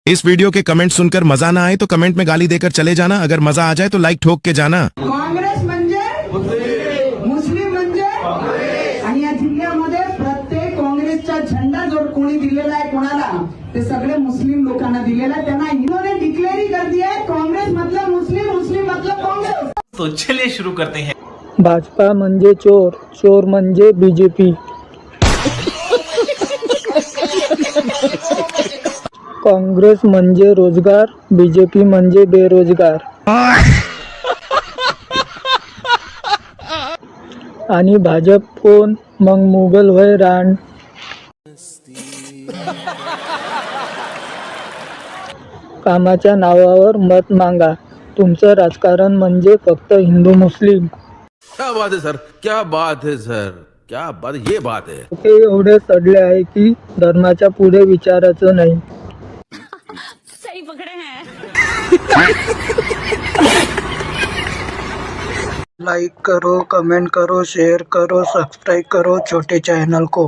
इस video के comment सुनकर मजा ना आए तो कमेंट में गाली देकर चले जाना, अगर मजा आ जाए तो लाइक ठोक के जाना। काँग्रेस म्हणजे मुस्लिम म्हणजे आणि या जिल्ह्यामध्ये प्रत्येक काँग्रेसचा झेंडा जो कोणी दिलेला आहे कोणाला ते सगळे मुस्लिम लोकांना दिलेला आहे। त्यांना इन्होंने डिक्लेअर कर दिया है कांग्रेस मतलब मुस्लिम, मुस्लिम मतलब कांग्रेस। तो चलिए शुरू करते हैं। भाजपा म्हणजे चोर, चोर म्हणजे बीजेपी। काँग्रेस म्हणजे रोजगार, बीजेपी म्हणजे बेरोजगार। आणि भाजप कोण मग मुघल वय रान। कामाच्या नावावर मत मागा, तुमचं राजकारण म्हणजे फक्त हिंदू मुस्लिम। क्या बात है सर, क्या बात है सर, क्या बात, ये बात है। ते एवढे सडले आहे की धर्माच्या पुढे विचारायचं नाही। सही पकड़े हैं। लाइक करो, कमेंट करो, शेयर करो, सब्सक्राइब करो छोटे चैनल को।